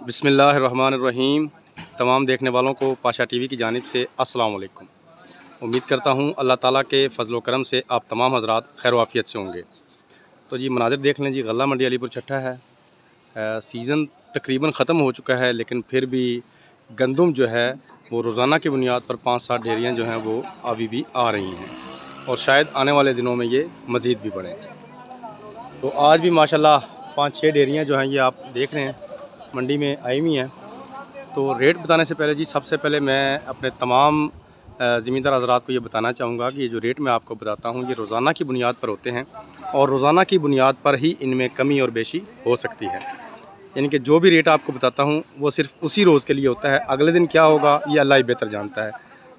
बिस्मिल्लाहिर्रहमानिर्रहीम। तमाम देखने वालों को पाशा टीवी की जानिब से अस्सलाम वालेकुम। उम्मीद करता हूँ अल्लाह ताला के फ़ज़ल व करम से आप तमाम हज़रात खैर वाफ़ियत से होंगे। तो जी मनाज़िर देख लें जी, गल्ला मंडी अलीपुर चट्टा है। सीज़न तकरीबन ख़त्म हो चुका है, लेकिन फिर भी गंदम जो है वो रोज़ाना की बुनियाद पर 5-7 डेयरियाँ जो हैं वो अभी भी आ रही हैं और शायद आने वाले दिनों में ये मज़ीद भी बढ़ें। तो आज भी माशाल्लाह 5-6 डेयरियाँ जो हैं ये आप देख रहे हैं मंडी में आई हुई हैं। तो रेट बताने से पहले जी, सबसे पहले मैं अपने तमाम ज़मींदार हज़रात को ये बताना चाहूँगा कि ये जो रेट मैं आपको बताता हूँ ये रोज़ाना की बुनियाद पर होते हैं और रोज़ाना की बुनियाद पर ही इनमें कमी और बेशी हो सकती है। यानी कि जो भी रेट आपको बताता हूँ वो सिर्फ़ उसी रोज़ के लिए होता है। अगले दिन क्या होगा ये अल्लाह ही बेहतर जानता है।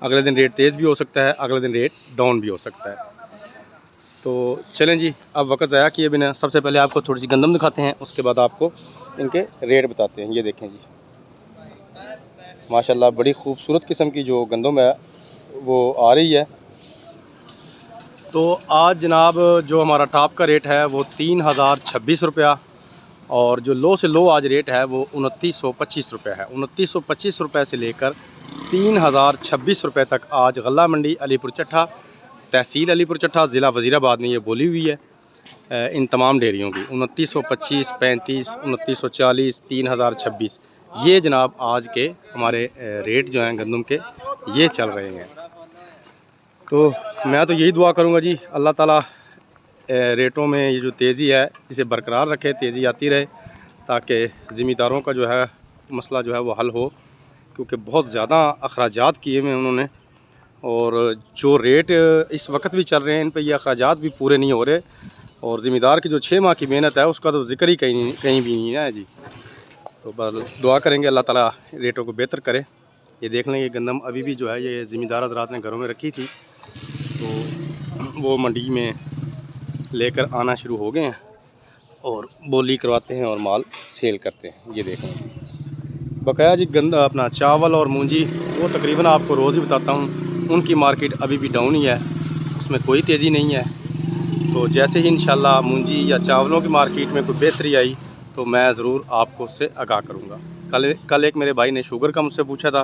अगले दिन रेट तेज़ भी हो सकता है, अगले दिन रेट डाउन भी हो सकता है। तो चलें जी, अब वक्त ज़ाया किए बिना सबसे पहले आपको थोड़ी सी गंदम दिखाते हैं, उसके बाद आपको इनके रेट बताते हैं। ये देखें जी, माशाल्लाह बड़ी खूबसूरत किस्म की जो गंदम है वो आ रही है। तो आज जनाब जो हमारा टॉप का रेट है वो 3026 रुपया और जो लो से लो आज रेट है वो 2925 रुपये है। 2925 रुपये से लेकर 3026 रुपये तक आज गल्ला मंडी अलीपुर चट्टा, तहसील अलीपुर चट्टा, ज़िला वज़ीराबाद में ये बोली हुई है इन तमाम डेयरियों की। 2925, 35, 2940, 3026 ये जनाब आज के हमारे रेट जो हैं गंदम के ये चल रहे हैं। तो मैं तो यही दुआ करूँगा जी, अल्लाह ताला रेटों में ये जो तेज़ी है इसे बरकरार रखे, तेज़ी आती रहे ताकि ज़मींदारों का जो है मसला जो है वो हल हो, क्योंकि बहुत ज़्यादा अखराजात किए हुए हैं उन्होंने और जो रेट इस वक्त भी चल रहे हैं इन पे ये अखराजात भी पूरे नहीं हो रहे और ज़मींदार की जो 6 माह की मेहनत है उसका तो ज़िक्र ही कहीं भी नहीं है जी। तो बस दुआ करेंगे अल्लाह ताला रेटों को बेहतर करे। ये देख लें, ये गंदम अभी भी जो है ये ज़मींदार हज़रात ने घरों में रखी थी तो वो मंडी में लेकर आना शुरू हो गए हैं और बोली करवाते हैं और माल सेल करते हैं। ये देखें बकाया जी अपना चावल और मूंजी वो तकरीबन आपको रोज़ ही बताता हूँ, उनकी मार्केट अभी भी डाउन ही है, उसमें कोई तेज़ी नहीं है। तो जैसे ही इंशाल्लाह मूंजी या चावलों की मार्केट में कोई बेहतरी आई तो मैं ज़रूर आपको उससे आगाह करूँगा। कल एक मेरे भाई ने शुगर का मुझसे पूछा था,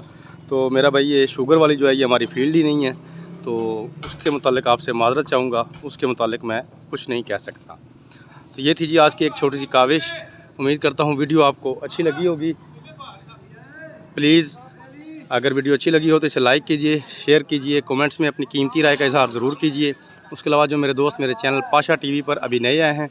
तो मेरा भाई ये शुगर वाली जो है ये हमारी फील्ड ही नहीं है, तो उसके मुतालिक आपसे माज़रत चाहूँगा, उसके मुतालिक मैं कुछ नहीं कह सकता। तो ये थी जी आज की एक छोटी सी काविश। उम्मीद करता हूँ वीडियो आपको अच्छी लगी होगी। प्लीज़ अगर वीडियो अच्छी लगी हो तो इसे लाइक कीजिए, शेयर कीजिए, कमेंट्स में अपनी कीमती राय का इज़हार ज़रूर कीजिए। उसके अलावा जो मेरे दोस्त मेरे चैनल पाशा टीवी पर अभी नए आए हैं,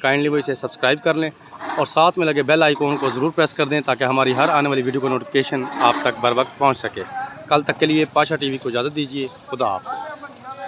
काइंडली वो इसे सब्सक्राइब कर लें और साथ में लगे बेल आइकॉन को ज़रूर प्रेस कर दें ताकि हमारी हर आने वाली वीडियो का नोटिफिकेशन आप तक बर वक्त पहुँच सके। कल तक के लिए पाशा टीवी को इजाज़त दीजिए। खुदा हाफ़िज़।